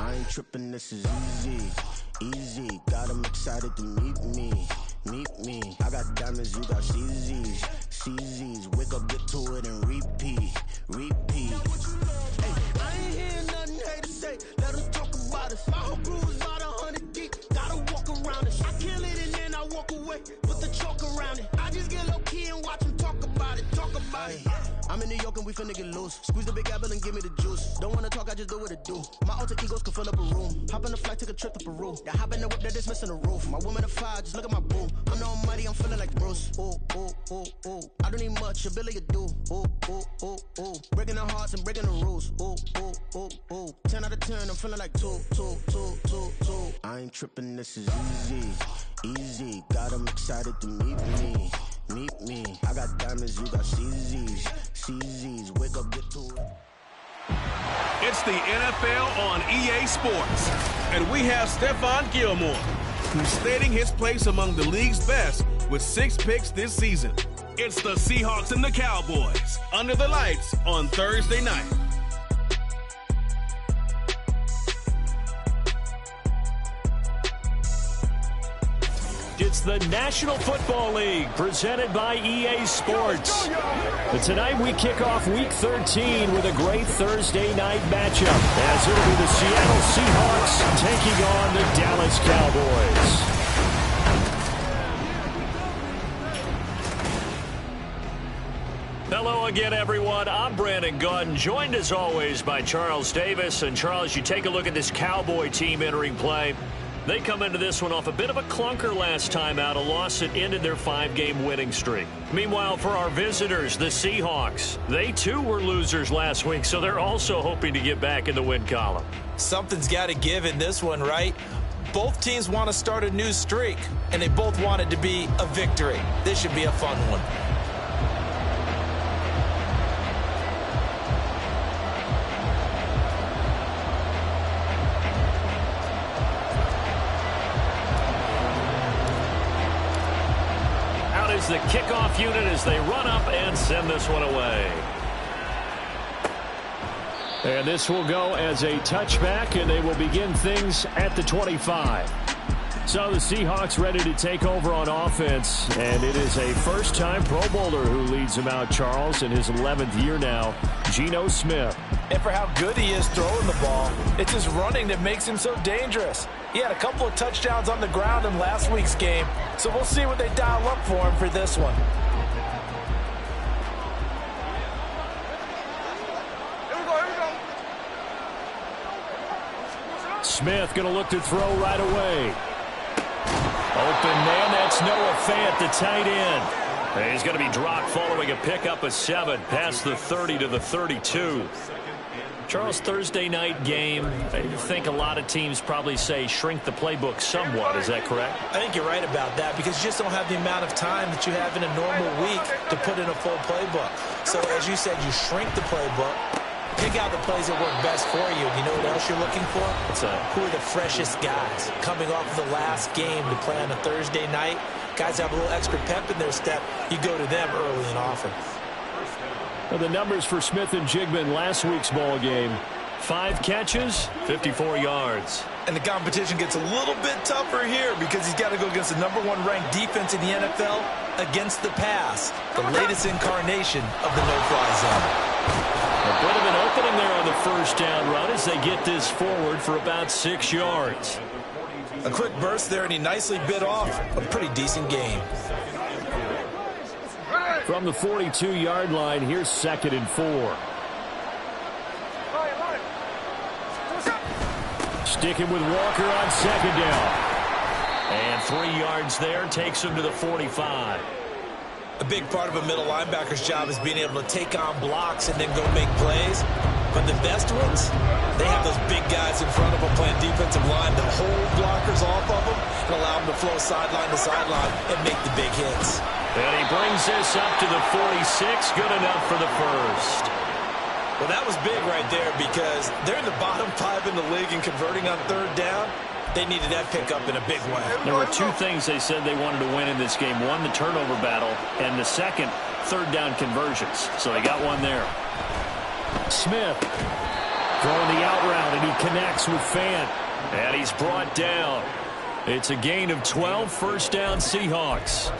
I ain't tripping, this is easy, easy. Got them excited to meet me, meet me. I got diamonds, you got CZs, CZs. Wake up, get to it, and repeat, repeat. Hey, I ain't hearing nothing haters say. Let them talk about us. My whole crew is about 100 deep. Gotta walk around it. I kill it and then I walk away with the chalk around it. I just get low key and watch them talk about it, talk about it. I'm in New York and we finna get loose. Squeeze the big apple and give me the juice. Don't wanna talk, I just do what it do. My alter egos can fill up a room. Hop on the flight, take a trip to Peru. That hop in the whip that is missing the roof. My woman a fire, just look at my boo. I'm the almighty, I'm feeling like Bruce. Ooh, ooh, ooh, ooh. I don't need much, ability to do. Ooh, ooh, ooh, ooh. Breaking the hearts and breaking the rules. Ooh, ooh, ooh, ooh. 10 out of 10, I'm feeling like 2, 2, 2, 2, 2. I ain't tripping, this is easy, easy. Got them excited to meet me, meet me. I got diamonds, you got CZs, CZs. Wake up, get to it. It's the NFL on EA Sports, and we have Stephon Gilmore, who's stating his place among the league's best with 6 picks this season. It's the Seahawks and the Cowboys under the lights on Thursday night. It's the National Football League presented by EA Sports. But tonight we kick off Week 13 with a great Thursday night matchup, as it'll be the Seattle Seahawks taking on the Dallas Cowboys. Hello again, everyone. I'm Brandon Gunn, joined as always by Charles Davis. And Charles, you take a look at this Cowboy team entering play. They come into this one off a bit of a clunker last time out, a loss that ended their 5-game winning streak. Meanwhile, for our visitors, the Seahawks, they too were losers last week, so they're also hoping to get back in the win column. Something's got to give in this one, right? Both teams want to start a new streak, and they both want it to be a victory. This should be a fun one. The kickoff unit as they run up and send this one away. And this will go as a touchback, and they will begin things at the 25. So the Seahawks ready to take over on offense, and it is a first-time Pro Bowler who leads them out, Charles, in his 11th year now, Geno Smith. And for how good he is throwing the ball, it's his running that makes him so dangerous. He had a couple of touchdowns on the ground in last week's game, so we'll see what they dial up for him for this one. Smith going to look to throw right away. Open man, that's Noah Fant, the tight end. He's going to be dropped following a pickup of 7 past the 30 to the 32. Charles, Thursday night game, I think a lot of teams probably say shrink the playbook somewhat. Is that correct? I think you're right about that because you just don't have the amount of time that you have in a normal week to put in a full playbook. So as you said, you shrink the playbook, pick out the plays that work best for you. And you know what else you're looking for? Who are the freshest guys coming off of the last game to play on a Thursday night? Guys have a little extra pep in their step. You go to them early and often. Well, the numbers for Smith and Jigba in last week's ball game: 5 catches, 54 yards. And the competition gets a little bit tougher here because he's got to go against the #1 ranked defense in the NFL against the pass, the latest incarnation of the no-fly zone. A bit of an opening there on the first down run as they get this forward for about 6 yards. A quick burst there, and he nicely bit off a pretty decent game. From the 42-yard line, here's 2nd and 4. Sticking with Walker on 2nd down. And 3 yards there takes him to the 45. A big part of a middle linebacker's job is being able to take on blocks and then go make plays. But the best ones, they have those big guys in front of them playing defensive line to hold blockers off of them and allow them to flow sideline to sideline and make the big hits. And he brings this up to the 46. Good enough for the first. Well, that was big right there because they're in the bottom 5 in the league and converting on 3rd down. They needed that pickup in a big way. There were 2 things they said they wanted to win in this game. One, the turnover battle, and the second, 3rd down conversions. So they got one there. Smith throwing the out route, and He connects with Fant. And he's brought down. It's a gain of 12, first down Seahawks.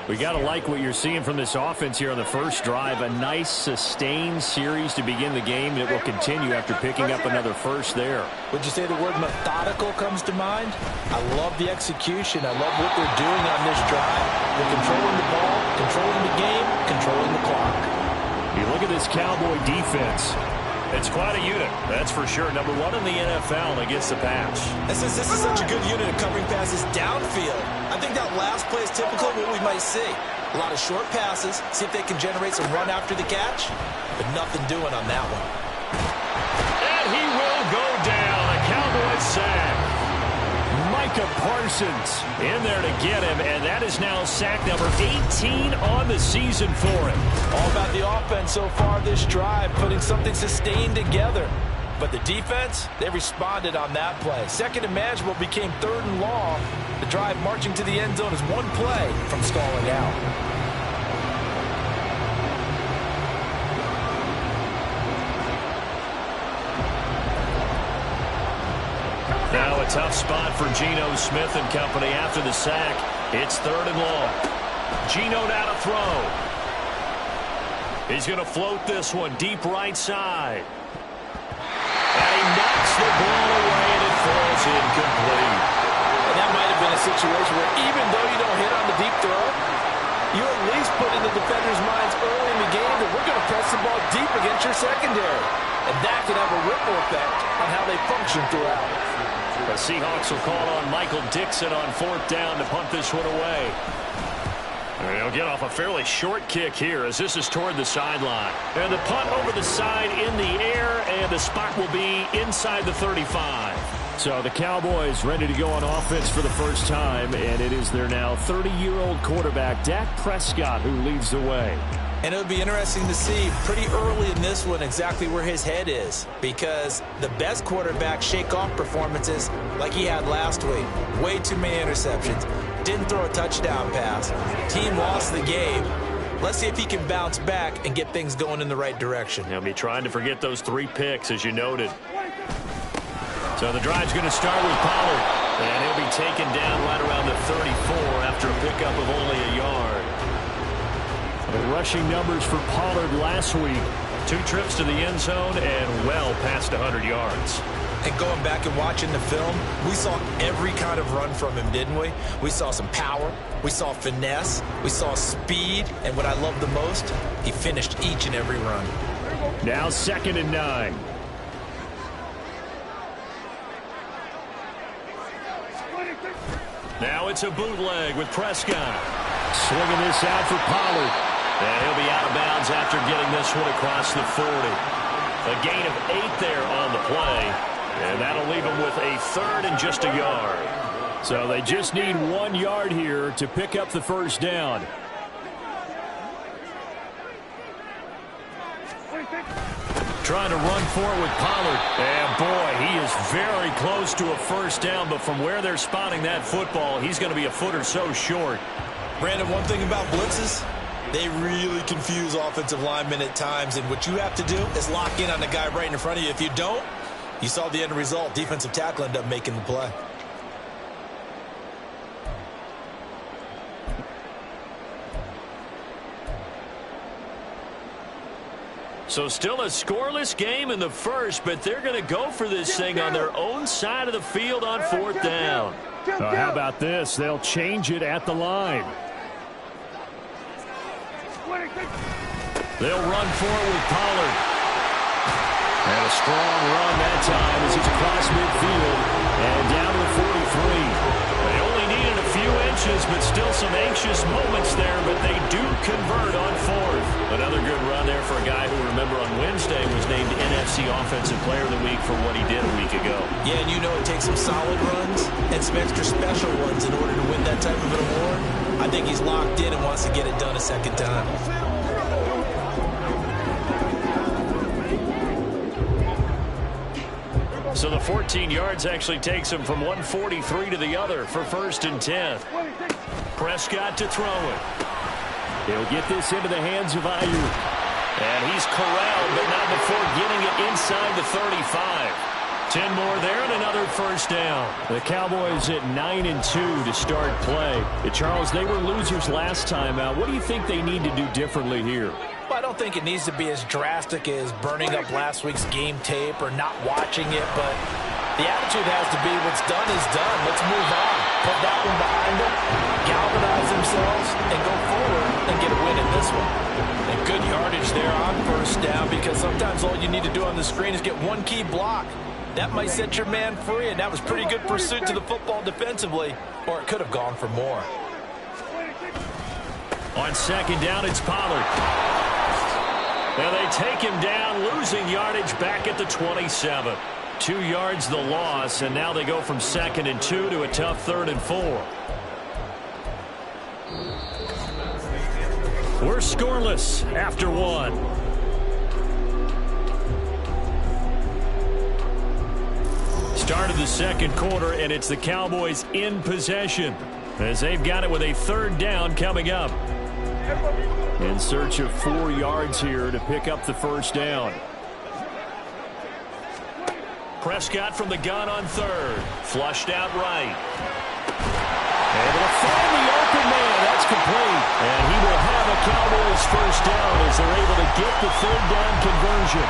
We got to like what you're seeing from this offense here on the first drive. A nice, sustained series to begin the game, and it will continue after picking up another first there. Would you say the word methodical comes to mind? I love the execution. I love what they're doing on this drive. They're controlling the ball, controlling the game, controlling the clock. You look at this Cowboy defense. It's quite a unit, that's for sure. Number one in the NFL against the pass. And since this is such a good unit of covering passes downfield, I think that last play is typical of what we might see. A lot of short passes, see if they can generate some run after the catch, but nothing doing on that one. And he will go down. A Cowboys sack. Micah Parsons in there to get him, and that is now sack number 18 on the season for him. All about the offense so far this drive, putting something sustained together. But the defense, they responded on that play. Second and manageable became third and long. The drive marching to the end zone is one play from stalling out. Now a tough spot for Geno Smith and company after the sack. It's third and long. Geno now to throw. He's going to float this one deep right side. And he knocks the ball away, and it falls incomplete. And that might have been a situation where even though you don't hit on the deep throw, you at least put in the defenders' minds early in the game that we're going to press the ball deep against your secondary. And that can have a ripple effect on how they function throughout. The Seahawks will call on Michael Dixon on fourth down to punt this one away. And he'll get off a fairly short kick here as this is toward the sideline. And the punt over the side in the air, and the spot will be inside the 35. So the Cowboys ready to go on offense for the first time, and it is their now 30-year-old quarterback, Dak Prescott, who leads the way. And it'll be interesting to see pretty early in this one exactly where his head is, because the best quarterbacks shake off performances like he had last week. Way too many interceptions. Didn't throw a touchdown pass. Team lost the game. Let's see if he can bounce back and get things going in the right direction. He'll be trying to forget those 3 picks, as you noted. So the drive's going to start with Pollard, and he'll be taken down right around the 34 after a pickup of only a yard. The rushing numbers for Pollard last week. 2 trips to the end zone and well past 100 yards. And going back and watching the film, we saw every kind of run from him, didn't we? We saw some power, we saw finesse, we saw speed, and what I love the most, he finished each and every run. Now 2nd and 9. Now it's a bootleg with Prescott. Swinging this out for Pollard. And he'll be out of bounds after getting this one across the 40. A gain of 8 there on the play. And that'll leave him with a 3rd and just a yard. So they just need 1 yard here to pick up the first down. Trying to run forward with Pollard. And boy, he is very close to a first down, but from where they're spotting that football, he's going to be a foot or so short. Brandon, one thing about blitzes, they really confuse offensive linemen at times, and what you have to do is lock in on the guy right in front of you. If you don't, you saw the end result. Defensive tackle ended up making the play. So still a scoreless game in the first, but they're going to go for this thing on their own side of the field on 4th down. How about this? They'll change it at the line. They'll run forward with Pollard. And a strong run that time as he's across midfield and down to the 43. They only needed a few inches, but still some anxious moments there, but they do convert on 4th. Another good run there for a guy who, remember, on Wednesday was named NFC Offensive Player of the Week for what he did a week ago. Yeah, and you know it takes some solid runs and some extra special ones in order to win that type of an award. I think he's locked in and wants to get it done a second time. So the 14 yards actually takes him from 143 to the other for 1st and 10. Prescott to throw it. He'll get this into the hands of Ayuk. And he's corralled, but not before getting it inside the 35. 10 more there and another first down. The Cowboys at 9-2 to start play. Charles, they were losers last time out. What do you think they need to do differently here? Well, I don't think it needs to be as drastic as burning up last week's game tape or not watching it, but the attitude has to be what's done is done. Let's move on. Put that one behind them, galvanize themselves, and go forward and get a win in this one. And good yardage there on first down, because sometimes all you need to do on the screen is get one key block. That might set your man free, and that was pretty good pursuit to the football defensively, or it could have gone for more. On second down, it's Pollard. And they take him down, losing yardage back at the 27. 2 yards the loss, and now they go from 2nd and 2 to a tough 3rd and 4. We're scoreless after 1. Start of the second quarter, and it's the Cowboys in possession as they've got it with a 3rd down coming up. In search of 4 yards here to pick up the first down. Prescott from the gun on 3rd. Flushed out right. Able to find the open man. That's complete. And he will have a Cowboys first down as they're able to get the 3rd down conversion.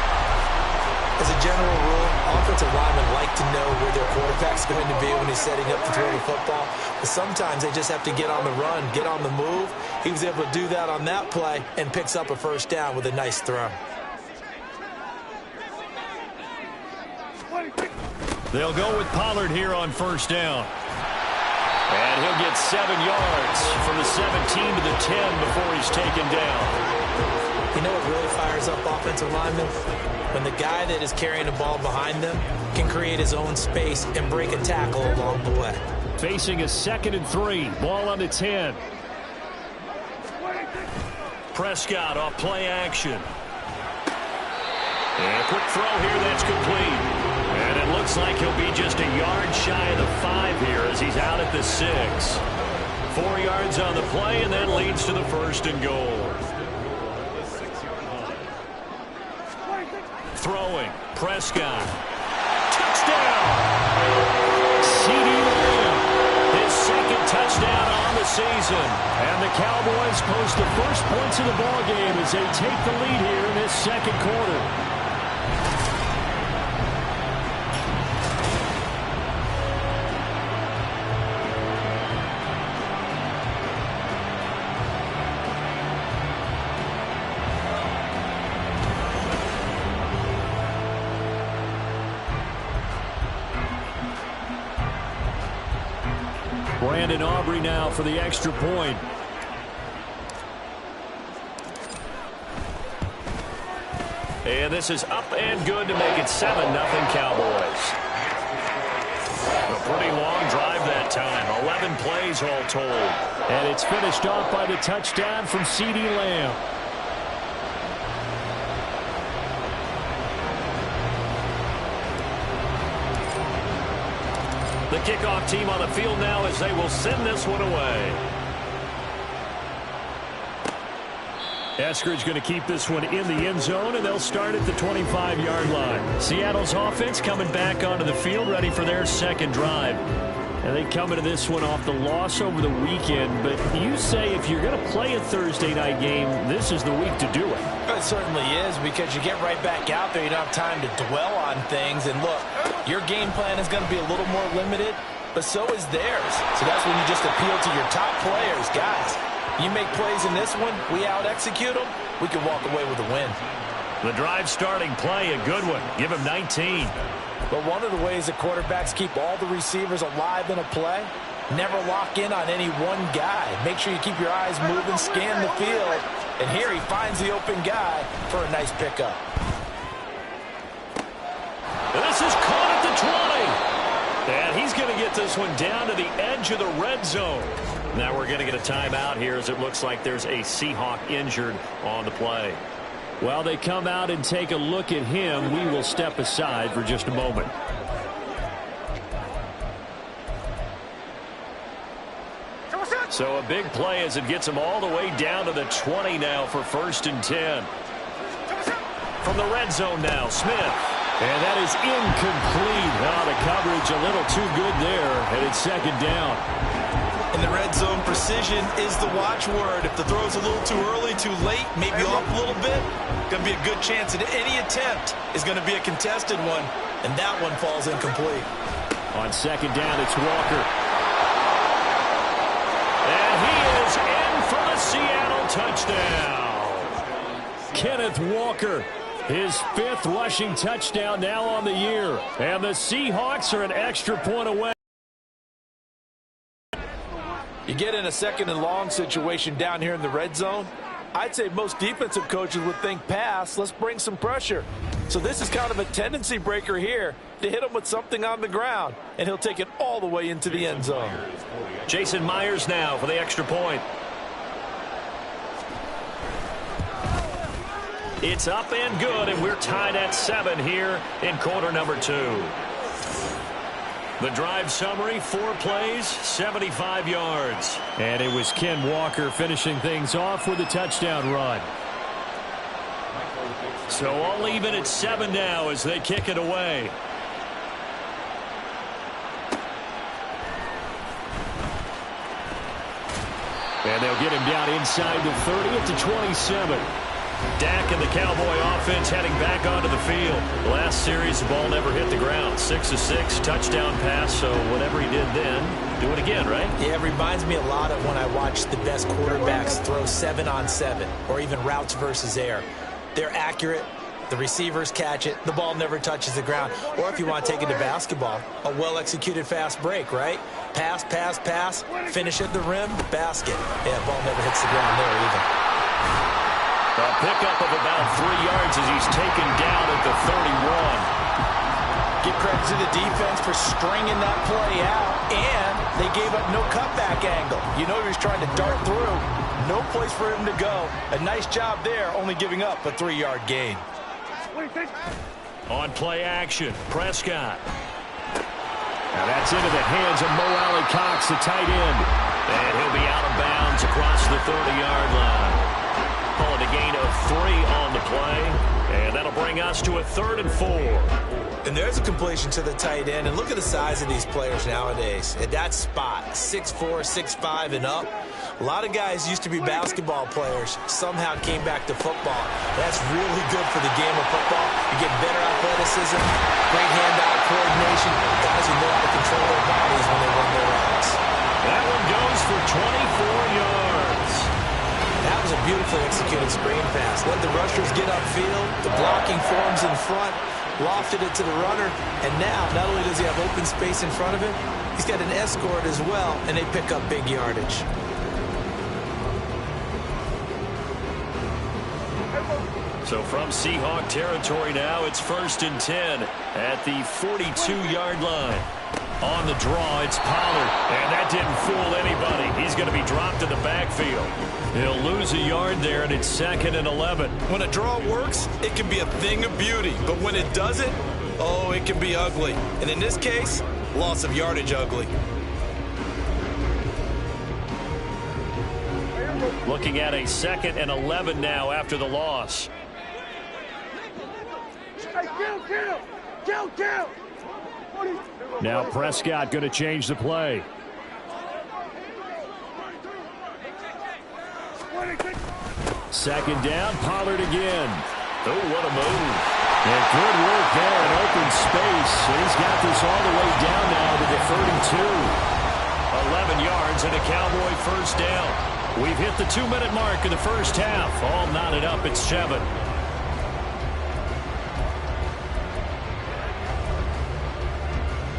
As a general rule, offensive linemen like to know where their quarterback's going to be when he's setting up to throw the football. But sometimes they just have to get on the run, get on the move. He was able to do that on that play and picks up a first down with a nice throw. They'll go with Pollard here on first down. And he'll get 7 yards from the 17 to the 10 before he's taken down. You know what really fires up offensive linemen? When the guy that is carrying the ball behind them can create his own space and break a tackle along the way. Facing a 2nd and 3. Ball on the 10. Prescott off play action. And a quick throw here that's complete. And it looks like he'll be just a yard shy of the 5 here as he's out at the 6. 4 yards on the play, and that leads to the 1st and goal. Throwing. Prescott. Touchdown! C.D. Lamb. His 2nd touchdown on the season. And the Cowboys post the first points of the ballgame as they take the lead here in this 2nd quarter. Brandon Aubrey now for the extra point. And this is up and good to make it 7-0 Cowboys. A pretty long drive that time. 11 plays all told. And it's finished off by the touchdown from C.D. Lamb. The kickoff team on the field now as they will send this one away. Eskridge going to keep this one in the end zone, and they'll start at the 25-yard line. Seattle's offense coming back onto the field, ready for their 2nd drive. And they come into this one off the loss over the weekend. But you say if you're going to play a Thursday night game, this is the week to do it. It certainly is, because you get right back out there. You don't have time to dwell on things. And look, your game plan is going to be a little more limited, but so is theirs. So that's when you just appeal to your top players. Guys, you make plays in this one, we out-execute them, we can walk away with a win. The drive starting play, a good one. Give him 19. But one of the ways that quarterbacks keep all the receivers alive in a play, never lock in on any one guy. Make sure you keep your eyes moving, scan the field. And here he finds the open guy for a nice pickup. This is caught at the 20. And he's going to get this one down to the edge of the red zone. Now we're going to get a timeout here as it looks like there's a Seahawk injured on the play. While they come out and take a look at him, we will step aside for just a moment. So a big play as it gets him all the way down to the 20 now for 1st and 10. From the red zone now, Smith. And that is incomplete. coverage a little too good there, and it's second down. In the red zone, precision is the watchword. If the throw's a little too early, too late, maybe off a little bit, going to be a good chance that any attempt is going to be a contested one, and that one falls incomplete. On second down, it's Walker. And he is in for the Seattle touchdown. Kenneth Walker, his 5th rushing touchdown now on the year. And the Seahawks are an extra point away. You get in a second and long situation down here in the red zone, I'd say most defensive coaches would think pass, let's bring some pressure. So this is kind of a tendency breaker here to hit him with something on the ground, and he'll take it all the way into the end zone. Jason Myers now for the extra point. It's up and good, and we're tied at 7 here in quarter number 2. The drive summary, 4 plays, 75 yards. And it was Ken Walker finishing things off with a touchdown run. So all even at 7 now as they kick it away. And they'll get him down inside the 30 at the 27. Dak and the Cowboy offense heading back onto the field. Last series, the ball never hit the ground. 6 of 6, touchdown pass, so whatever he did then, do it again, right? Yeah, it reminds me a lot of when I watch the best quarterbacks throw 7-on-7 or even routes versus air. They're accurate. The receivers catch it. The ball never touches the ground. Or if you want to take it to basketball, a well-executed fast break, right? Pass, pass, pass, finish at the rim, basket. Yeah, ball never hits the ground there either. A pickup of about 3 yards as he's taken down at the 31. Give credit to the defense for stringing that play out, and they gave up no cutback angle. You know he was trying to dart through. No place for him to go. A nice job there, only giving up a 3-yard gain. On play action, Prescott. Now that's into the hands of Mo Alley-Cox, the tight end. And he'll be out of bounds across the 30-yard line. Call it a gain of 3 on the play, and that'll bring us to a 3rd and 4. And there's a completion to the tight end, and look at the size of these players nowadays. At that spot, 6'4", 6'5", and up. A lot of guys used to be basketball players, somehow came back to football. That's really good for the game of football. You get better athleticism, great hand-eye coordination, guys who know how to control their bodies when they run their routes. That one goes for 24 yards. That was a beautifully executed screen pass. Let the rushers get upfield. The blocking forms in front. Lofted it to the runner. And now, not only does he have open space in front of him, he's got an escort as well, and they pick up big yardage. So from Seahawk territory now, it's 1st and 10 at the 42-yard line. On the draw, it's Pollard, and that didn't fool anybody. He's going to be dropped in the backfield. He'll lose a yard there, and it's 2nd and 11. When a draw works, it can be a thing of beauty, but when it doesn't, oh, it can be ugly. And in this case, loss of yardage ugly. Looking at a 2nd and 11 now after the loss. Now Prescott going to change the play. Second down, Pollard again. Oh, what a move. And good work there in open space. And he's got this all the way down now to the 32. 11 yards and a Cowboy 1st down. We've hit the 2-minute mark in the first half. All knotted up at 7.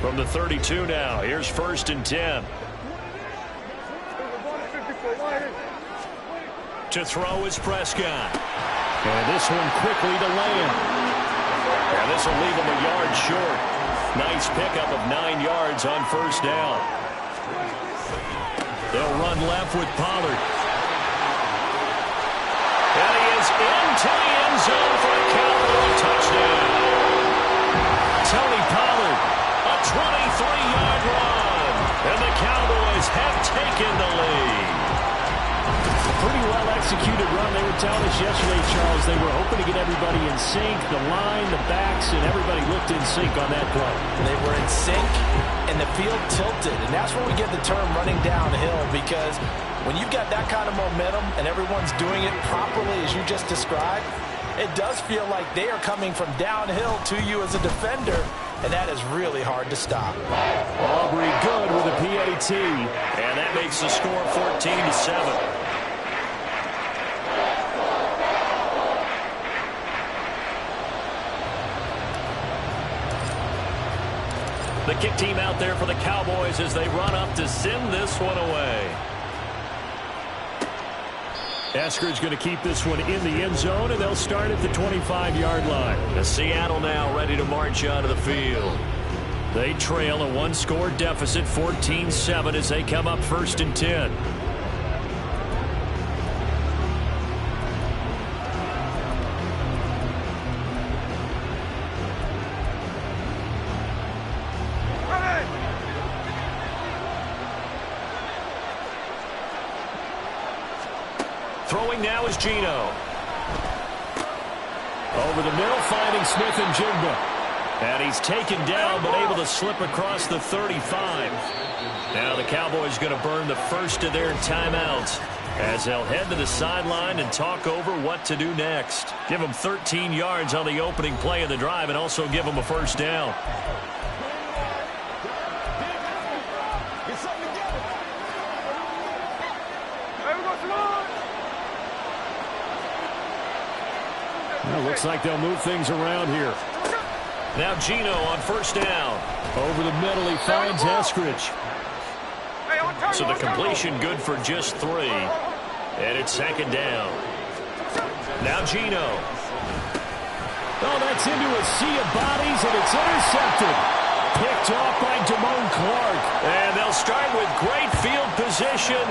From the 32 now, here's 1st and 10. To throw is Prescott. And this one quickly to land. And this will leave him a yard short. Nice pickup of 9 yards on 1st down. They'll run left with Pollard. And he is into the end zone for a Cowboy touchdown. Tony Pollard, a 23-yard run. And the Cowboys have taken the lead. Pretty well well-executed run. They were telling us yesterday, Charles, they were hoping to get everybody in sync, the line, the backs, and everybody looked in sync on that play. They were in sync, and the field tilted, and that's where we get the term running downhill, because when you've got that kind of momentum and everyone's doing it properly as you just described, it does feel like they are coming from downhill to you as a defender, and that is really hard to stop. Aubrey good with a PAT, and that makes the score 14-7. The kick team out there for the Cowboys as they run up to send this one away. Eskridge going to keep this one in the end zone, and they'll start at the 25-yard line. The Seattle now ready to march out of the field. They trail a one-score deficit, 14-7, as they come up 1st and 10. Throwing now is Geno. Over the middle, finding Smith and Jigba. And he's taken down, but able to slip across the 35. Now the Cowboys going to burn the first of their timeouts as they'll head to the sideline and talk over what to do next. Give them 13 yards on the opening play of the drive and also give them a first down. Well, looks like they'll move things around here. Now Geno on 1st down. Over the middle, he finds Eskridge. So the completion good for just 3. And it's 2nd down. Now Geno. Oh, that's into a sea of bodies, and it's intercepted. Picked off by Damone Clark. And they'll start with great field position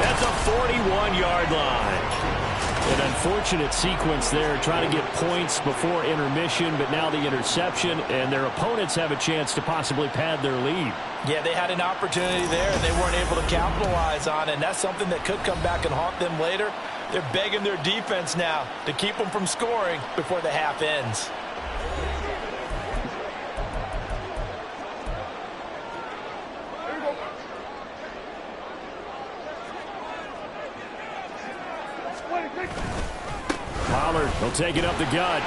at the 41-yard line. An unfortunate sequence there, trying to get points before intermission, but now the interception, and their opponents have a chance to possibly pad their lead. Yeah, they had an opportunity there, and they weren't able to capitalize on it, and that's something that could come back and haunt them later. They're begging their defense now to keep them from scoring before the half ends. Pollard will take it up the gut.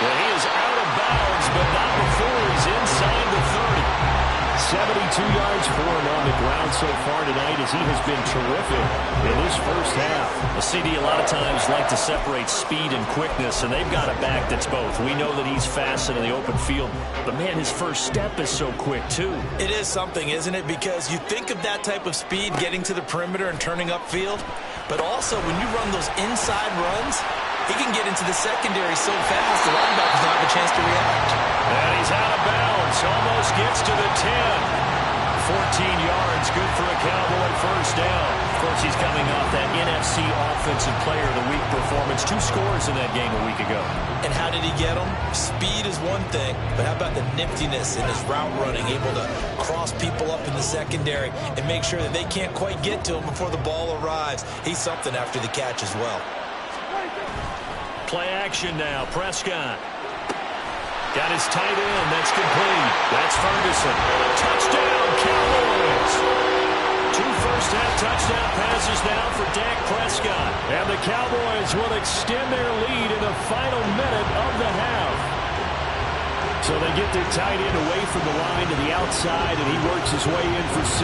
Well, he is out of bounds, but not before he's inside the 30. 72 yards for him on the ground so far tonight as he has been terrific in this first half. The CD a lot of times like to separate speed and quickness, and they've got a back that's both. We know that he's fast in the open field, but man, his first step is so quick too. It is something, isn't it? Because you think of that type of speed getting to the perimeter and turning upfield, but also when you run those inside runs, he can get into the secondary so fast the linebackers don't have a chance to react. And he's out of bounds. Almost gets to the 10. 14 yards, good for a Cowboy first down. Of course, he's coming off that NFC Offensive Player of the Week performance. 2 scores in that game a week ago. And how did he get them? Speed is one thing, but how about the niftiness in his route running, able to cross people up in the secondary and make sure that they can't quite get to him before the ball arrives. He's something after the catch as well. Play action now. Prescott. Got his tight end. That's complete. That's Ferguson. Touchdown, Cowboys. 2 first-half touchdown passes now for Dak Prescott. And the Cowboys will extend their lead in the final minute of the half. So they get their tight end away from the line to the outside, and he works his way in for 6.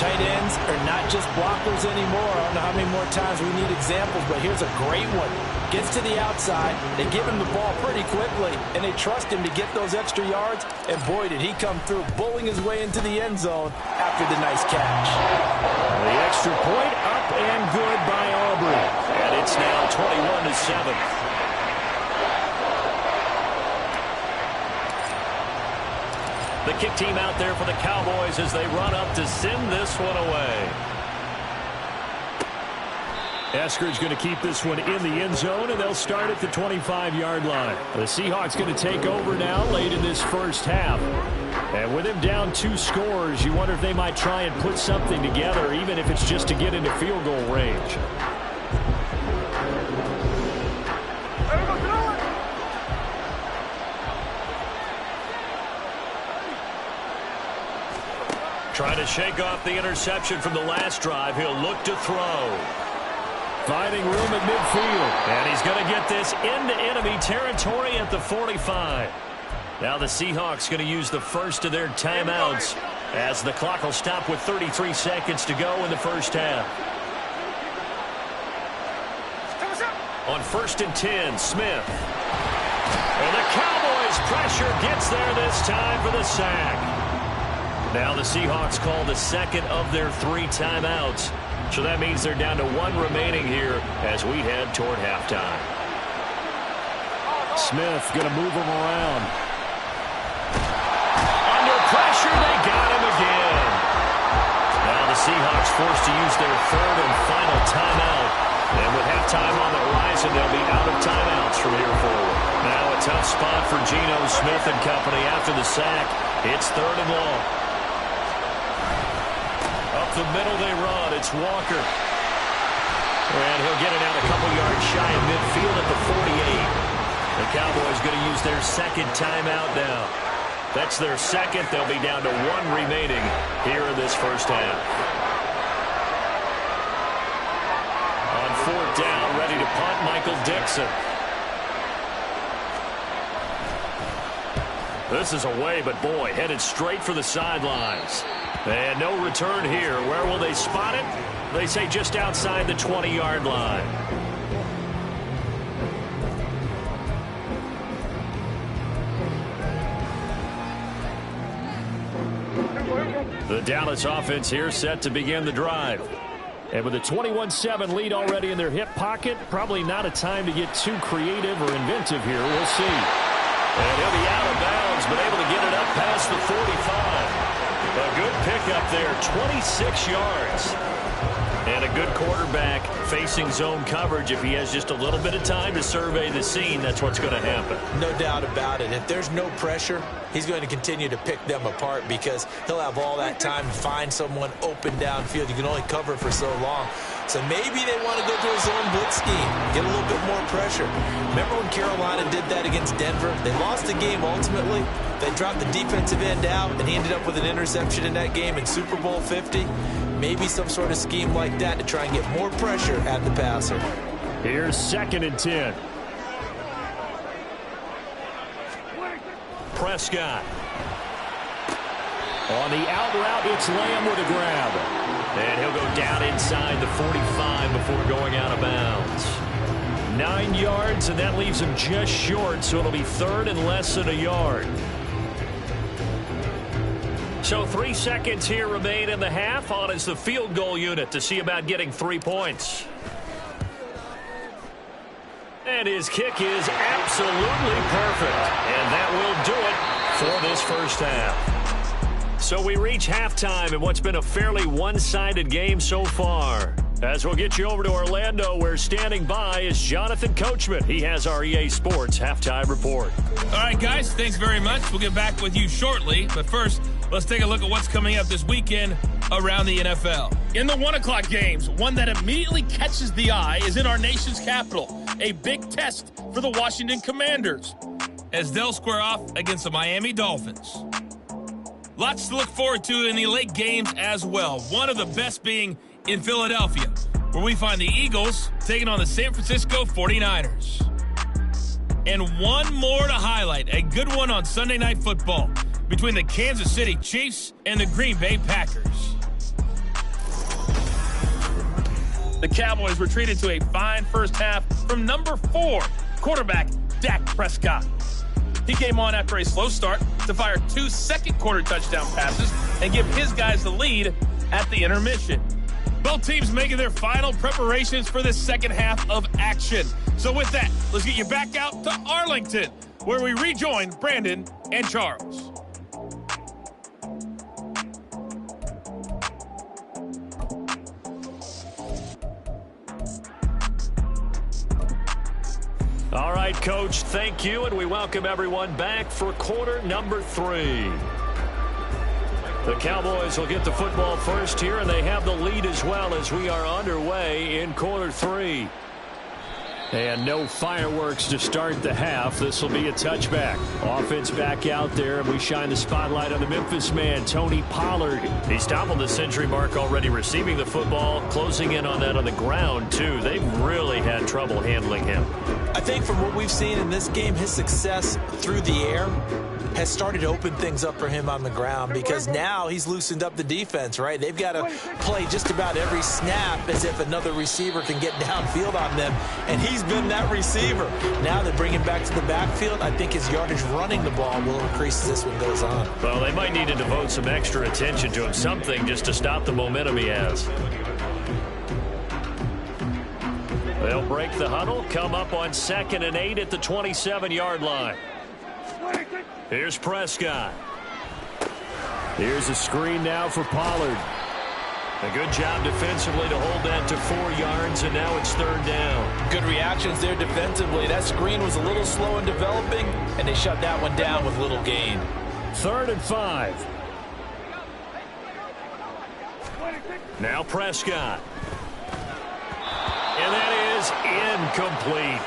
Tight ends are not just blockers anymore. I don't know how many more times we need examples, but here's a great one. Gets to the outside, they give him the ball pretty quickly, and they trust him to get those extra yards, and boy, did he come through, bowling his way into the end zone after the nice catch. The extra point up and good by Aubrey, and it's now 21-7. The kick team out there for the Cowboys as they run up to send this one away. Eskridge going to keep this one in the end zone, and they'll start at the 25-yard line. The Seahawks going to take over now late in this first half. And with him down 2 scores, you wonder if they might try and put something together, even if it's just to get into field goal range. Trying to shake off the interception from the last drive. He'll look to throw. Finding room at midfield. And he's going to get this into enemy territory at the 45. Now the Seahawks going to use the first of their timeouts as the clock will stop with 33 seconds to go in the first half. On 1st and 10, Smith. And the Cowboys pressure gets there this time for the sack. Now the Seahawks call the second of their 3 timeouts. So that means they're down to 1 remaining here as we head toward halftime. Smith going to move him around. Under pressure, they got him again. Now the Seahawks forced to use their 3rd and final timeout. And with halftime on the horizon, they'll be out of timeouts from here forward. Now a tough spot for Geno Smith and company after the sack. It's 3rd and long. Up the middle they run. It's Walker. And he'll get it out a couple yards shy of midfield at the 48. The Cowboys going to use their 2nd timeout now. That's their 2nd. They'll be down to 1 remaining here in this first half. On 4th down, ready to punt, Michael Dixon. This is away, but boy, headed straight for the sidelines. And no return here. Where will they spot it? They say just outside the 20-yard line. The Dallas offense here set to begin the drive. And with a 21-7 lead already in their hip pocket, probably not a time to get too creative or inventive here. We'll see. And he'll be out of bounds, but able to get it up past the 45. A good pickup there, 26 yards. And a good quarterback facing zone coverage. If he has just a little bit of time to survey the scene, that's what's going to happen. No doubt about it. If there's no pressure, he's going to continue to pick them apart because he'll have all that time to find someone open downfield. You can only cover for so long. So maybe they want to go to a zone blitz scheme, get a little bit more pressure. Remember when Carolina did that against Denver? They lost the game ultimately. They dropped the defensive end out, and he ended up with an interception in that game in Super Bowl 50. Maybe some sort of scheme like that to try and get more pressure at the passer. Here's 2nd and 10. Prescott. On the out route, it's Lamb with a grab. And he'll go down inside the 45 before going out of bounds. 9 yards, and that leaves him just short, so it'll be 3rd and less than a yard. So 3 seconds here remain in the half. On is the field goal unit to see about getting 3 points. And his kick is absolutely perfect. And that will do it for this first half. So we reach halftime in what's been a fairly one-sided game so far. As we'll get you over to Orlando, where standing by is Jonathan Coachman. He has our EA Sports halftime report. All right, guys, thanks very much. We'll get back with you shortly. But first, let's take a look at what's coming up this weekend around the NFL. In the 1 o'clock games, one that immediately catches the eye is in our nation's capital. A big test for the Washington Commanders as they'll square off against the Miami Dolphins. Lots to look forward to in the late games as well. One of the best being in Philadelphia, where we find the Eagles taking on the San Francisco 49ers. And one more to highlight, a good one on Sunday Night Football between the Kansas City Chiefs and the Green Bay Packers. The Cowboys retreated to a fine first half from number 4 quarterback Dak Prescott. He came on after a slow start to fire 2 second-quarter touchdown passes and give his guys the lead at the intermission. Both teams making their final preparations for the second half of action. So with that, let's get you back out to Arlington, where we rejoin Brandon and Charles. All right, Coach, thank you, and we welcome everyone back for quarter number 3. The Cowboys will get the football first here, and they have the lead as well as we are underway in quarter 3. And no fireworks to start the half. This will be a touchback. Offense back out there, and we shine the spotlight on the Memphis man, Tony Pollard. He's toppled the century mark already receiving the football, closing in on that on the ground, too. They've really had trouble handling him. I think from what we've seen in this game, his success through the air has started to open things up for him on the ground, because now he's loosened up the defense, right? They've got to play just about every snap as if another receiver can get downfield on them, and he's been that receiver. Now they bring him back to the backfield. I think his yardage running the ball will increase as this one goes on. Well, they might need to devote some extra attention to him, something just to stop the momentum he has. They'll break the huddle, come up on 2nd and 8 at the 27-yard line. Here's Prescott. Here's a screen now for Pollard. A good job defensively to hold that to 4 yards, and now it's 3rd down. Good reactions there defensively. That screen was a little slow in developing, and they shut that one down with little gain. 3rd and 5. Now Prescott. And that is incomplete.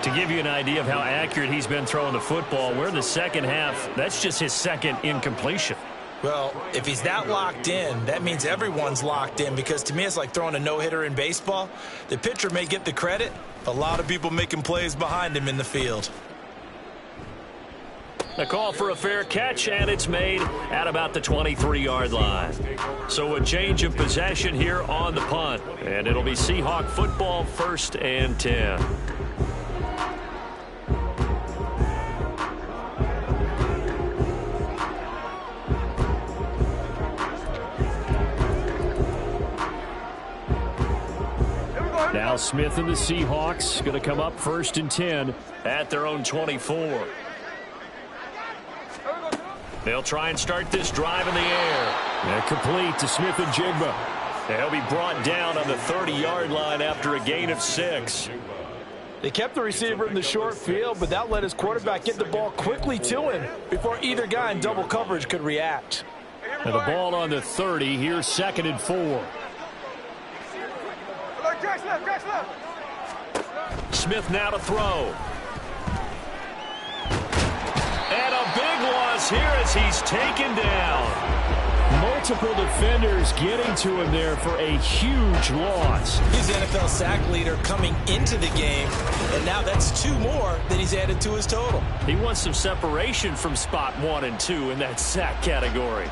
To give you an idea of how accurate he's been throwing the football, we're in the second half. That's just his 2nd incompletion. Well, if he's that locked in, that means everyone's locked in, because to me it's like throwing a no-hitter in baseball. The pitcher may get the credit. A lot of people making plays behind him in the field. A call for a fair catch, and it's made at about the 23-yard line. So a change of possession here on the punt, and it'll be Seahawk football, 1st and 10. Now Smith and the Seahawks going to come up 1st and 10 at their own 24. They'll try and start this drive in the air. And complete to Smith and Jigba. And he'll be brought down on the 30-yard line after a gain of 6. They kept the receiver in the short field, but that let his quarterback get the ball quickly to him before either guy in double coverage could react. And the ball on the 30. Here's 2nd and 4. Smith now to throw. And a big loss here as he's taken down. Multiple defenders getting to him there for a huge loss. He's the NFL sack leader coming into the game, and now that's 2 more than he's added to his total. He wants some separation from spot 1 and 2 in that sack category.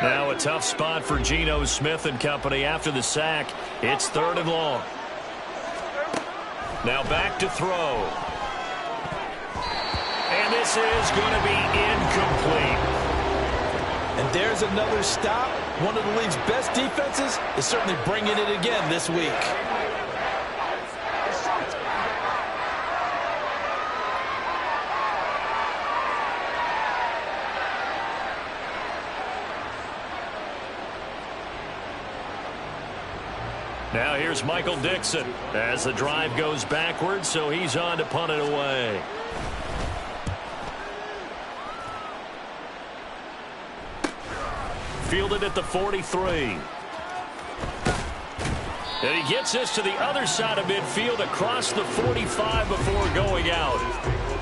Now a tough spot for Geno Smith and company after the sack. It's 3rd and long. Now back to throw. And this is going to be incomplete. And there's another stop. One of the league's best defenses is certainly bringing it again this week. Now here's Michael Dixon as the drive goes backwards, so he's on to punt it away. Fielded at the 43. And he gets this to the other side of midfield across the 45 before going out.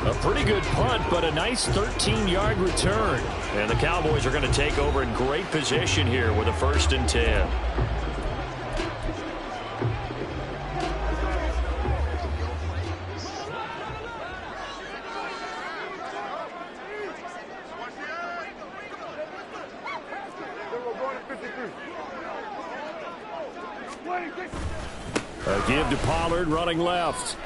A pretty good punt, but a nice 13-yard return. And the Cowboys are going to take over in great position here with a 1st and 10. A give to Pollard running left.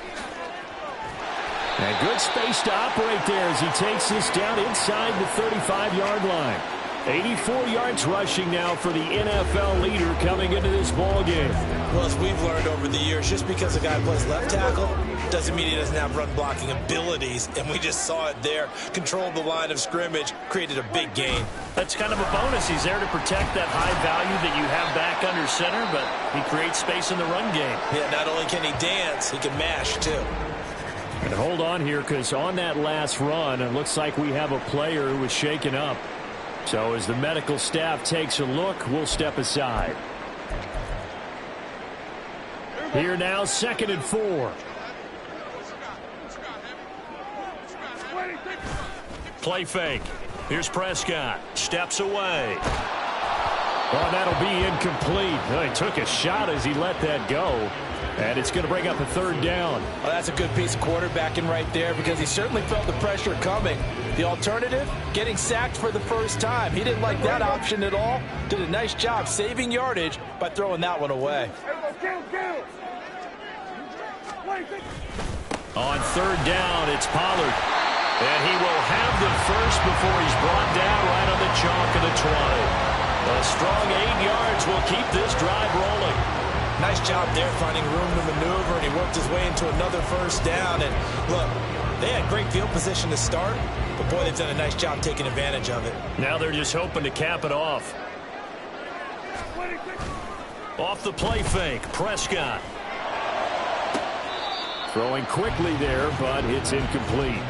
And good space to operate there as he takes this down inside the 35-yard line. 84 yards rushing now for the NFL leader coming into this ball game. Well, as we've learned over the years, just because a guy plays left tackle doesn't mean he doesn't have run blocking abilities, and we just saw it there. Controlled the line of scrimmage, created a big gain. That's kind of a bonus. He's there to protect that high value that you have back under center, but he creates space in the run game. Yeah, not only can he dance, he can mash, too. And hold on here, because on that last run, it looks like we have a player who was shaken up. So as the medical staff takes a look, we'll step aside. Here now, 2nd and 4. Play fake. Here's Prescott. Steps away. Oh, that'll be incomplete. Well, he took a shot as he let that go. And it's going to bring up a 3rd down. Well, that's a good piece of quarterbacking right there, because he certainly felt the pressure coming. The alternative, getting sacked for the first time. He didn't like that option at all. Did a nice job saving yardage by throwing that one away. On 3rd down, it's Pollard. And he will have the first before he's brought down right on the chalk of the 20. A strong 8 yards will keep this drive rolling. Nice job there finding room to maneuver, and he worked his way into another first down. And look, they had great field position to start, but boy, they've done a nice job taking advantage of it. Now they're just hoping to cap it off. Off the play fake, Prescott. Throwing quickly there, but it's incomplete.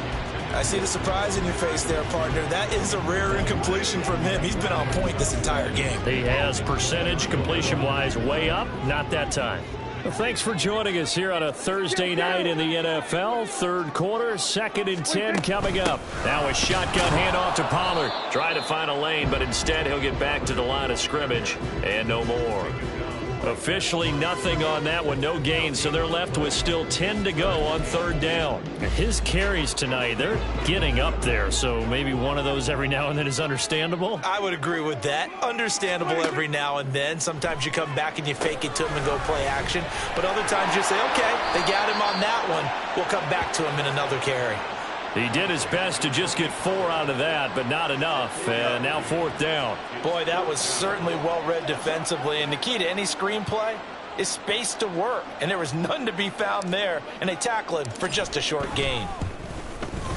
I see the surprise in your face there, partner. That is a rare incompletion from him. He's been on point this entire game. He has percentage completion-wise way up. Not that time. Well, thanks for joining us here on a Thursday night in the NFL. 3rd quarter, 2nd and 10 coming up. Now a shotgun handoff to Pollard. Try to find a lane, but instead he'll get back to the line of scrimmage and no more. Officially nothing on that one, no gain, so they're left with still 10 to go on 3rd down. His carries tonight, they're getting up there, so maybe one of those every now and then is understandable. I would agree with that. Understandable every now and then. Sometimes you come back and you fake it to him and go play action, but other times you say, okay, they got him on that one. We'll come back to him in another carry. He did his best to just get 4 out of that, but not enough. And now 4th down. Boy, that was certainly well-read defensively. And the key to any screenplay is space to work. And there was none to be found there. And they tackle him for just a short gain.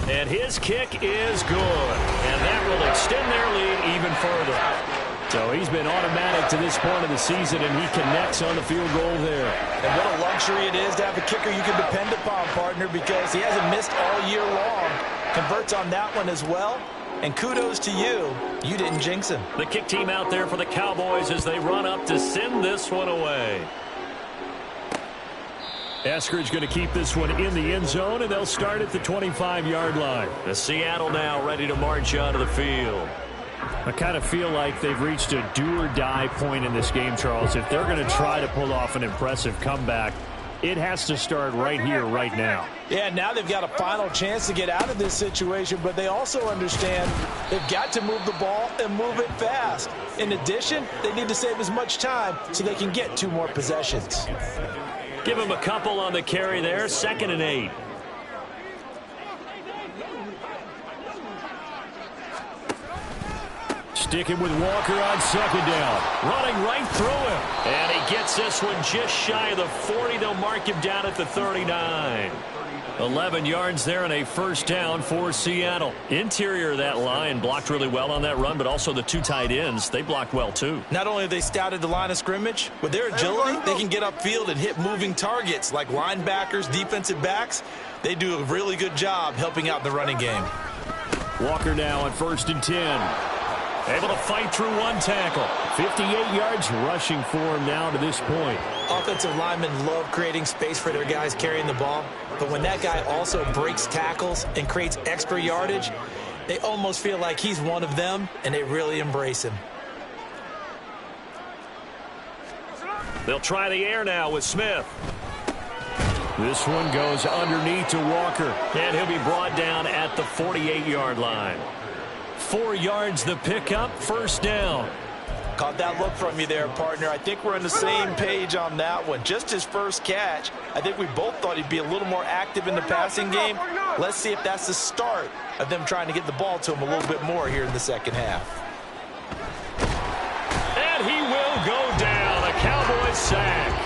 And his kick is good. And that will extend their lead even further. So he's been automatic to this point of the season, and he connects on the field goal there. And what a luxury it is to have a kicker you can depend upon, partner, because he hasn't missed all year long. Converts on that one as well. And kudos to you. You didn't jinx him. The kick team out there for the Cowboys as they run up to send this one away. Eskridge going to keep this one in the end zone, and they'll start at the 25-yard line. The Seattle now ready to march onto the field. I kind of feel like they've reached a do-or-die point in this game, Charles. If they're going to try to pull off an impressive comeback, it has to start right here, right now. Yeah, now they've got a final chance to get out of this situation, but they also understand they've got to move the ball and move it fast. In addition, they need to save as much time so they can get 2 more possessions. Give him a couple on the carry there, 2nd and 8. Sticking with Walker on 2nd down. Running right through him. And he gets this one just shy of the 40. They'll mark him down at the 39. 11 yards there and a 1st down for Seattle. Interior of that line blocked really well on that run, but also the 2 tight ends, they blocked well too. Not only have they scouted the line of scrimmage, with their agility, they can get upfield and hit moving targets like linebackers, defensive backs. They do a really good job helping out in the running game. Walker now on 1st and 10. Able to fight through 1 tackle. 58 yards rushing for him now to this point. Offensive linemen love creating space for their guys carrying the ball. But when that guy also breaks tackles and creates extra yardage, they almost feel like he's one of them, and they really embrace him. They'll try the air now with Smith. This one goes underneath to Walker. And he'll be brought down at the 48-yard line. 4 yards the pickup, 1st down. Caught that look from you there, partner. I think we're on the same page on that one. Just his first catch. I think we both thought he'd be a little more active in the passing game. Let's see if that's the start of them trying to get the ball to him a little bit more here in the 2nd half. And he will go down. A Cowboys sack.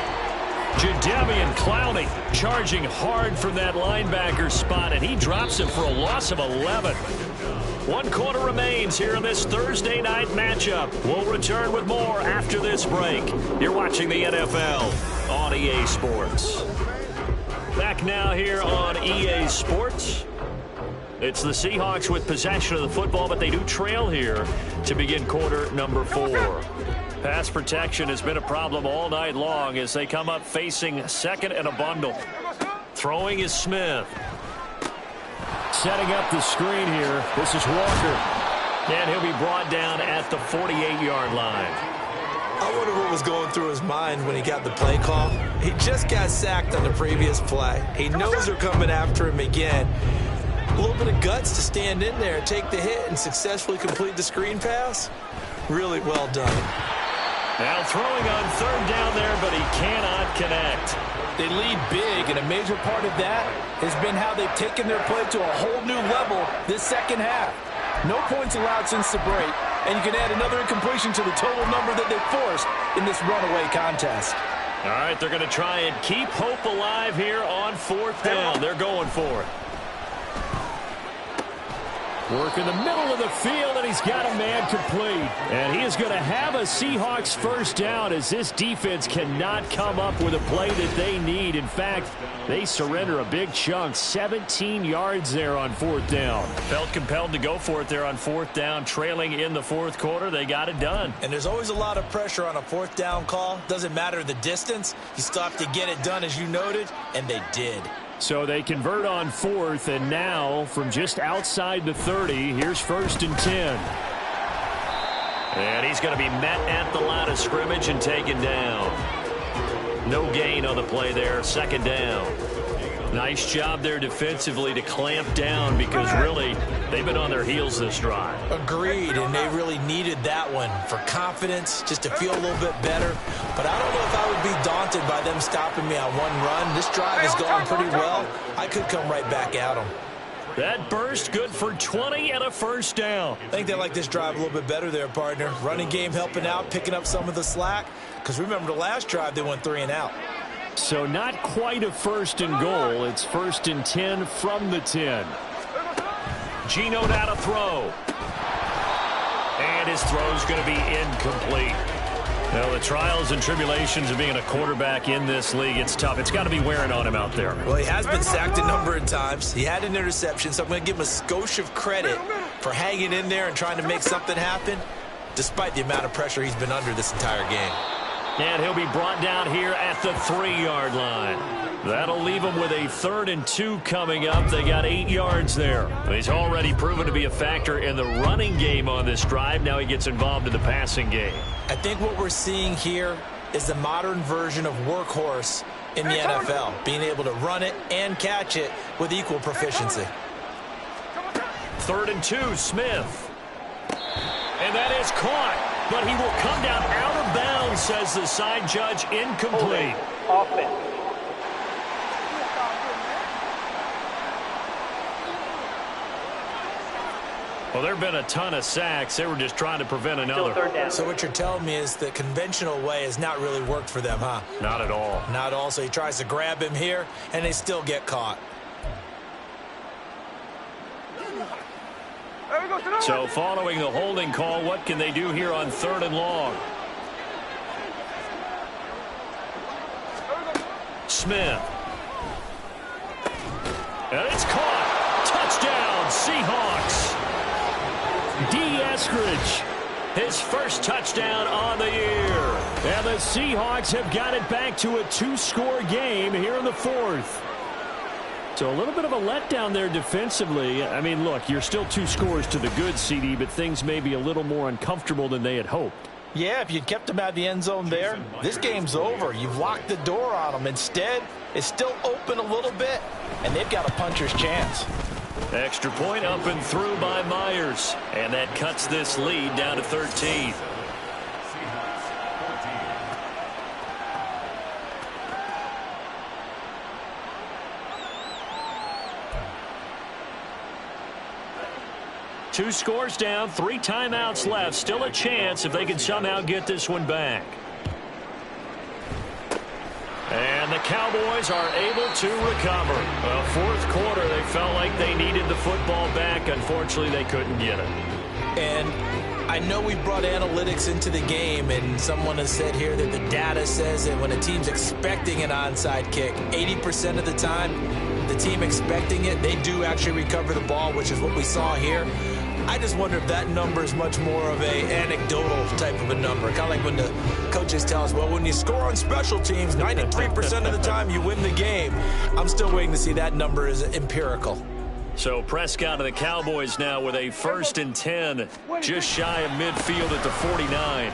Jadeveon Clowney charging hard from that linebacker spot, and he drops him for a loss of 11. One quarter remains here in this Thursday night matchup. We'll return with more after this break. You're watching the NFL on EA Sports. Back now here on EA Sports. It's the Seahawks with possession of the football, but they do trail here to begin quarter number 4. Pass protection has been a problem all night long as they come up facing second and a bundle. Throwing is Smith. Setting up the screen here. This is Walker. And he'll be brought down at the 48-yard line. I wonder what was going through his mind when he got the play call. He just got sacked on the previous play. He knows they're coming after him again. A little bit of guts to stand in there, take the hit, and successfully complete the screen pass. Really well done. Now throwing on third down there, but he cannot connect. They lead big, and a major part of that has been how they've taken their play to a whole new level this second half. No points allowed since the break, and you can add another incompletion to the total number that they forced in this runaway contest. All right, they're going to try and keep hope alive here on fourth down. They're going for it. Work in the middle of the field, and he's got a man complete. And he is going to have a Seahawks first down as this defense cannot come up with a play that they need. In fact, they surrender a big chunk, 17 yards there on fourth down. Felt compelled to go for it there on fourth down, trailing in the fourth quarter. They got it done. And there's always a lot of pressure on a fourth down call. Doesn't matter the distance. You still have to get it done, as you noted, and they did. So they convert on fourth, and now from just outside the 30, here's first and 10. And he's going to be met at the line of scrimmage and taken down. No gain on the play there, second down. Nice job there defensively to clamp down because really they've been on their heels this drive. Agreed, and they really needed that one for confidence, just to feel a little bit better. But I don't know if I would be daunted by them stopping me on one run. This drive is going pretty well. I could come right back at them. That burst good for 20 and a first down. I think they like this drive a little bit better there, partner. Running game helping out, picking up some of the slack. Because remember the last drive, they went 3 and out. So not quite a first and goal. It's first and 10 from the 10. Geno now to throw. And his throw's going to be incomplete. Now, the trials and tribulations of being a quarterback in this league, it's tough. It's got to be wearing on him out there. Well, he has been sacked a number of times. He had an interception, so I'm going to give him a skosh of credit for hanging in there and trying to make something happen, despite the amount of pressure he's been under this entire game. And he'll be brought down here at the 3-yard line. That'll leave him with a 3rd and 2 coming up. They got 8 yards there. He's already proven to be a factor in the running game on this drive. Now he gets involved in the passing game. I think what we're seeing here is the modern version of workhorse in the NFL, being able to run it and catch it with equal proficiency. 3rd and 2, Smith. And that is caught. But he will come down out of bounds, says the side judge, incomplete. Offense. Well, there have been a ton of sacks. They were just trying to prevent another. So what you're telling me is the conventional way has not really worked for them, huh? Not at all. Not at all. So he tries to grab him here, and they still get caught. So following the holding call, what can they do here on 3rd and long? Smith. And it's caught. Touchdown, Seahawks. D. Eskridge, his first touchdown on the year. And the Seahawks have got it back to a 2-score game here in the 4th. So a little bit of a letdown there defensively. I mean, look, you're still 2 scores to the good, CD, but things may be a little more uncomfortable than they had hoped. Yeah, if you'd kept them out of the end zone there, this game's over. You've locked the door on them. Instead, it's still open a little bit, and they've got a puncher's chance. Extra point up and through by Myers, and that cuts this lead down to 13. Two scores down, 3 timeouts left. Still a chance if they can somehow get this one back. And the Cowboys are able to recover. Well, fourth quarter, they felt like they needed the football back. Unfortunately, they couldn't get it. And I know we brought analytics into the game, and someone has said here that the data says that when a team's expecting an onside kick, 80% of the time, the team expecting it, they do actually recover the ball, which is what we saw here. I just wonder if that number is much more of a anecdotal type of a number. Kind of like when the coaches tell us, well, when you score on special teams, 93% of the time you win the game. I'm still waiting to see that number is empirical. So Prescott of the Cowboys now with a 1st and 10, just shy of midfield at the 49.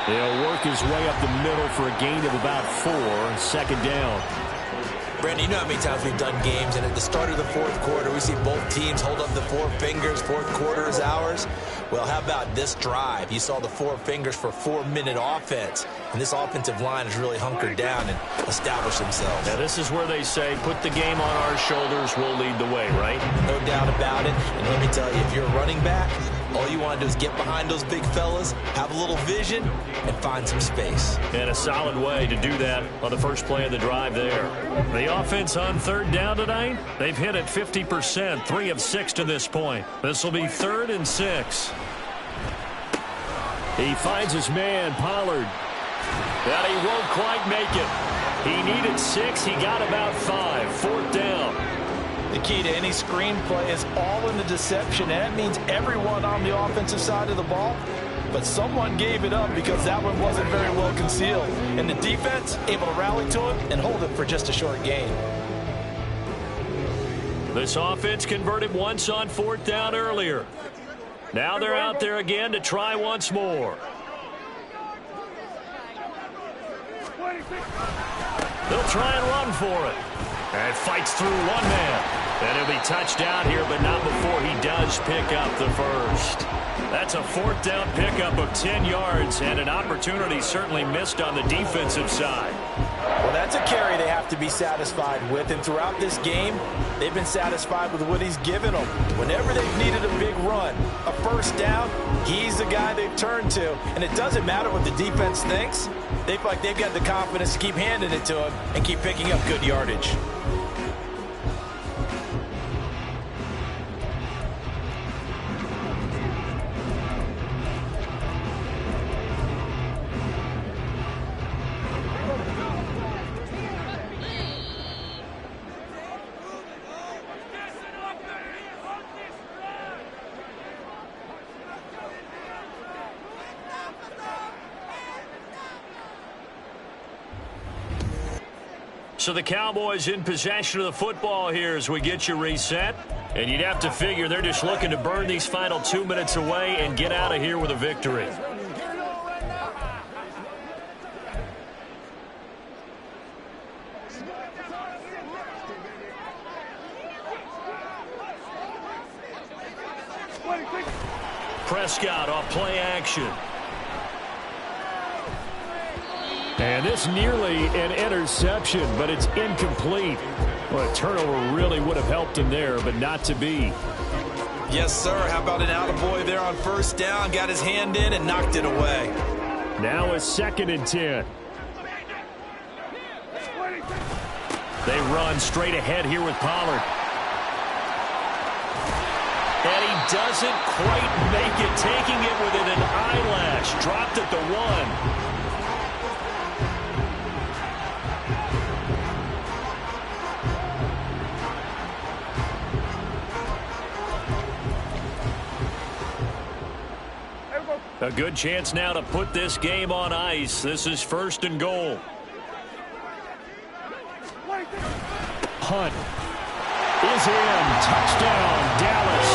He'll work his way up the middle for a gain of about 4, 2nd down. Brandon, you know how many times we've done games, and at the start of the fourth quarter, we see both teams hold up the 4 fingers, fourth quarter is ours. Well, how about this drive? You saw the 4 fingers for 4-minute offense, and this offensive line has really hunkered down and established themselves. Now, this is where they say, put the game on our shoulders, we'll lead the way, right? No doubt about it, and let me tell you, if you're a running back, all you want to do is get behind those big fellas, have a little vision, and find some space. And a solid way to do that on the first play of the drive there. The offense on 3rd down tonight, they've hit it 50%, 3 of 6 to this point. This will be 3rd and 6. He finds his man, Pollard. But he won't quite make it. He needed 6, he got about 5, 4th down. The key to any screenplay is all in the deception, and that means everyone on the offensive side of the ball, but someone gave it up because that one wasn't very well concealed. And the defense able to rally to it and hold it for just a short gain. This offense converted once on 4th down earlier. Now they're out there again to try once more. They'll try and run for it. And fights through one man. And he'll be touched down here, but not before he does pick up the first. That's a 4th down pickup of 10 yards, and an opportunity certainly missed on the defensive side. Well, that's a carry they have to be satisfied with, and throughout this game, they've been satisfied with what he's given them. Whenever they've needed a big run, a 1st down, he's the guy they've turned to. And it doesn't matter what the defense thinks. They feel like they've got the confidence to keep handing it to him and keep picking up good yardage. So the Cowboys in possession of the football here as we get you reset. And you'd have to figure they're just looking to burn these final 2 minutes away and get out of here with a victory. Prescott off play action. And this nearly an interception, but it's incomplete. Well, a turnover really would have helped him there, but not to be. Yes, sir. How about an attaboy there on 1st down? Got his hand in and knocked it away. Now a 2nd and 10. They run straight ahead here with Pollard. And he doesn't quite make it, taking it within an eyelash. Dropped at the 1. A good chance now to put this game on ice. This is 1st and goal. Hunt is in. Touchdown, Dallas.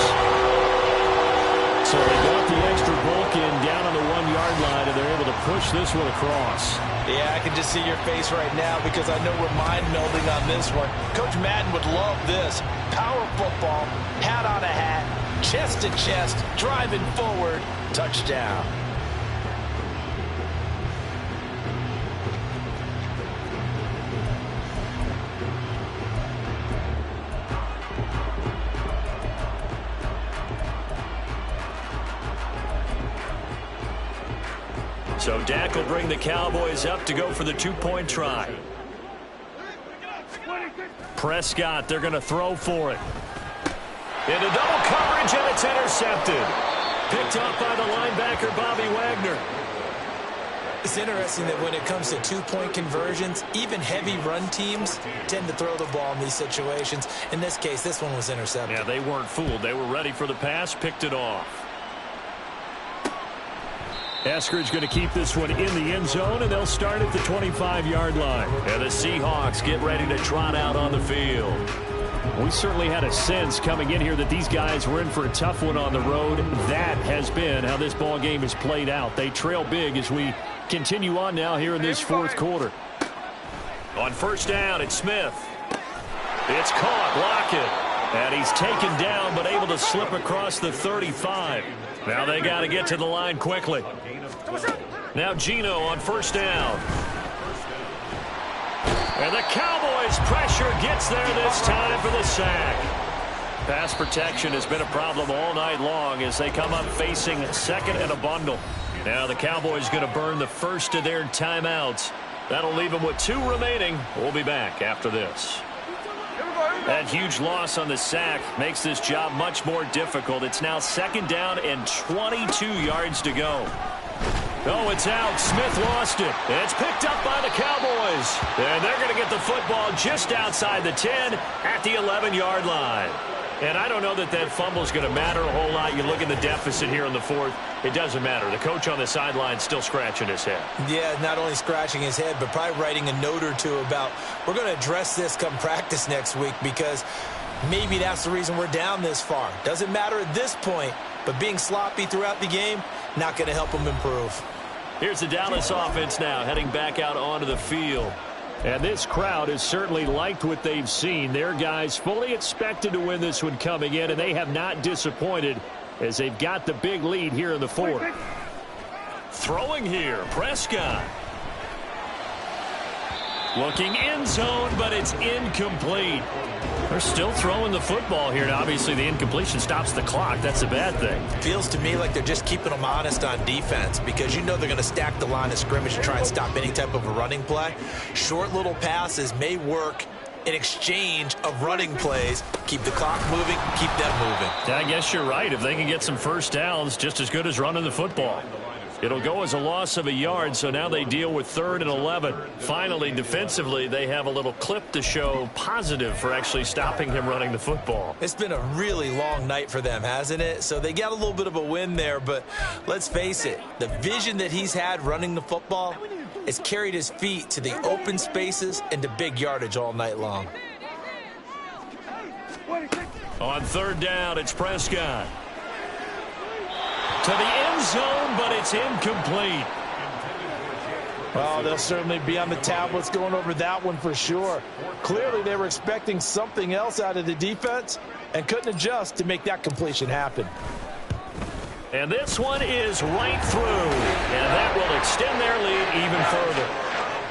So they got the extra bulk in down on the 1-yard line, and they're able to push this one across. Yeah, I can just see your face right now because I know we're mind-melding on this one. Coach Madden would love this. Power football, hat on a hat, chest to chest, driving forward, touchdown. So Dak will bring the Cowboys up to go for the two-point try. Prescott, they're going to throw for it. Into double coverage, and it's intercepted. Picked up by the linebacker, Bobby Wagner. It's interesting that when it comes to two-point conversions, even heavy run teams tend to throw the ball in these situations. In this case, this one was intercepted. Yeah, they weren't fooled. They were ready for the pass, picked it off. Eskridge going to keep this one in the end zone, and they'll start at the 25-yard line. And the Seahawks get ready to trot out on the field. We certainly had a sense coming in here that these guys were in for a tough one on the road. That has been how this ball game has played out. They trail big as we continue on now here in this fourth quarter. On first down, it's Smith. It's caught, Lockett. And he's taken down but able to slip across the 35. Now they got to get to the line quickly. Now Geno on first down. And the Cowboys pressure gets there this time for the sack. Pass protection has been a problem all night long as they come up facing second and a bundle. Now the Cowboys going to burn the first of their timeouts. That'll leave them with 2 remaining. We'll be back after this. That huge loss on the sack makes this job much more difficult. It's now second down and 22 yards to go. Oh, it's out. Smith lost it. It's picked up by the Cowboys. And they're going to get the football just outside the 10 at the 11-yard line. And I don't know that that fumble is going to matter a whole lot. You look at the deficit here in the fourth. It doesn't matter. The coach on the sideline still scratching his head. Yeah, not only scratching his head, but probably writing a note or two about we're going to address this come practice next week because maybe that's the reason we're down this far. Doesn't matter at this point, but being sloppy throughout the game, not going to help them improve. Here's the Dallas offense now heading back out onto the field. And this crowd has certainly liked what they've seen. Their guys fully expected to win this one coming in, and they have not disappointed as they've got the big lead here in the fourth. Throwing here, Prescott. Looking end zone, but it's incomplete. They're still throwing the football here, and obviously the incompletion stops the clock. That's a bad thing. Feels to me like they're just keeping them honest on defense because you know they're going to stack the line of scrimmage and try and stop any type of a running play. Short little passes may work in exchange of running plays. Keep the clock moving, keep them moving. I guess you're right. If they can get some first downs, just as good as running the football. It'll go as a loss of a yard, so now they deal with 3rd and 11. Finally, defensively, they have a little clip to show positive for actually stopping him running the football. It's been a really long night for them, hasn't it? So they got a little bit of a win there, but let's face it, the vision that he's had running the football has carried his feet to the open spaces and to big yardage all night long. On 3rd down, it's Prescott. To the end zone, but it's incomplete. Well, they'll certainly be on the tablets going over that one for sure. Clearly, they were expecting something else out of the defense and couldn't adjust to make that completion happen. And this one is right through, and that will extend their lead even further.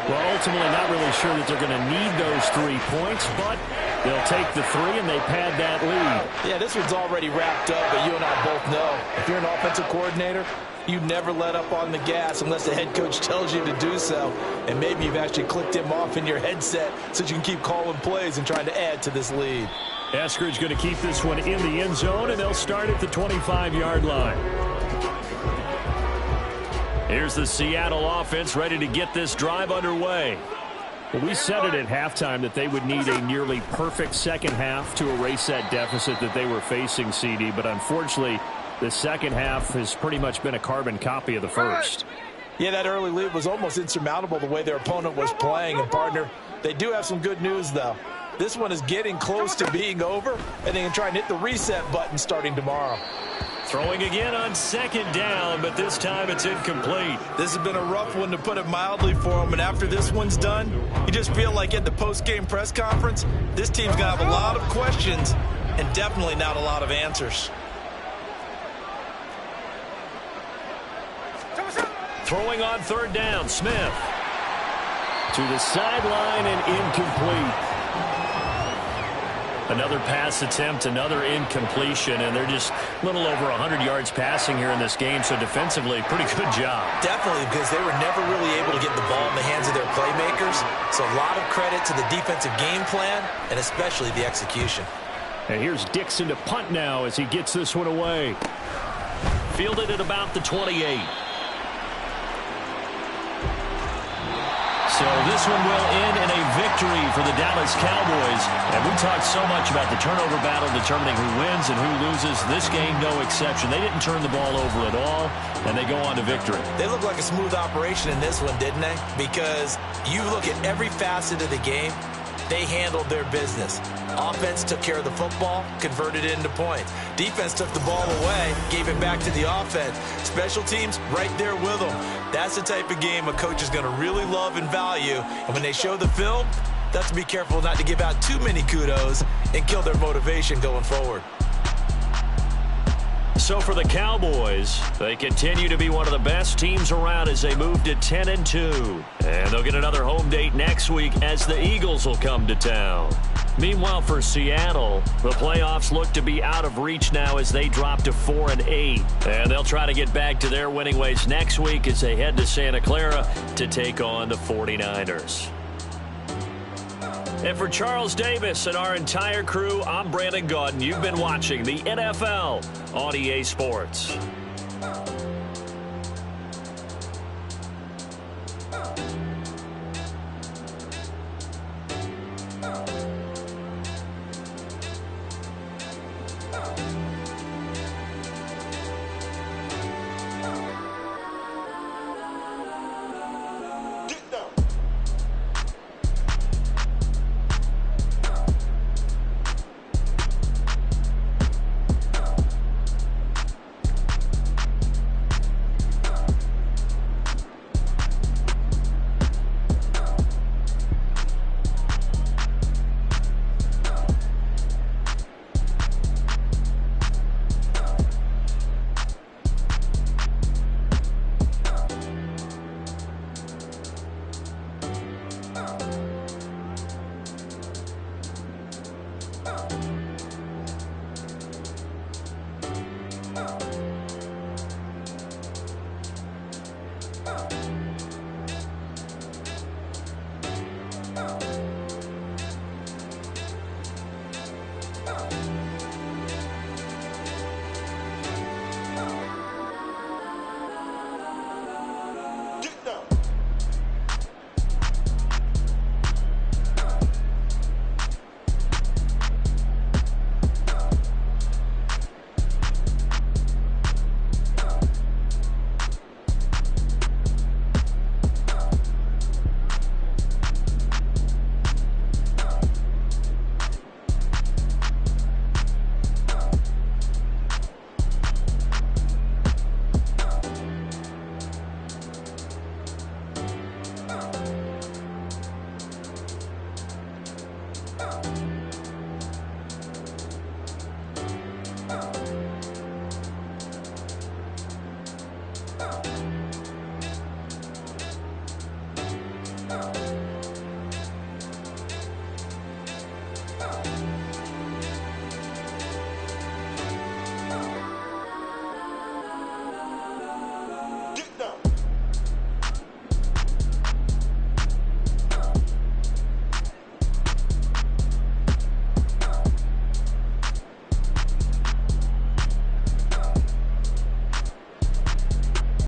Well, ultimately, not really sure that they're going to need those 3 points, but they'll take the 3 and they pad that lead. Yeah, this one's already wrapped up, but you and I both know if you're an offensive coordinator, you never let up on the gas unless the head coach tells you to do so. And maybe you've actually clicked him off in your headset so you can keep calling plays and trying to add to this lead. Eskridge going to keep this one in the end zone, and they'll start at the 25-yard line. Here's the Seattle offense ready to get this drive underway. Well, we said it at halftime that they would need a nearly perfect second half to erase that deficit that they were facing, CD. But unfortunately, the second half has pretty much been a carbon copy of the first. Yeah, that early lead was almost insurmountable the way their opponent was playing. And, partner, they do have some good news, though. This one is getting close to being over, and they can try and hit the reset button starting tomorrow. Throwing again on 2nd down, but this time it's incomplete. This has been a rough one, to put it mildly, for them. And after this one's done, you just feel like at the post-game press conference, this team's going to have a lot of questions and definitely not a lot of answers. Throwing on 3rd down, Smith. To the sideline and incomplete. Another pass attempt, another incompletion, and they're just a little over 100 yards passing here in this game, so defensively, pretty good job. Definitely, because they were never really able to get the ball in the hands of their playmakers, so a lot of credit to the defensive game plan and especially the execution. And here's Dixon to punt now as he gets this one away. Fielded at about the 28. So this one will end in a victory for the Dallas Cowboys. And we talked so much about the turnover battle determining who wins and who loses. This game, no exception. They didn't turn the ball over at all, and they go on to victory. They look like a smooth operation in this one, didn't they? Because you look at every facet of the game, they handled their business. Offense took care of the football, converted it into points. Defense took the ball away, gave it back to the offense. Special teams, right there with them. That's the type of game a coach is going to really love and value. And when they show the film, that's to be careful not to give out too many kudos and kill their motivation going forward. So for the Cowboys, they continue to be one of the best teams around as they move to 10-2. And they'll get another home date next week as the Eagles will come to town. Meanwhile, for Seattle, the playoffs look to be out of reach now as they drop to 4-8. And they'll try to get back to their winning ways next week as they head to Santa Clara to take on the 49ers. And for Charles Davis and our entire crew, I'm Brandon Gaudin. You've been watching the NFL on EA Sports.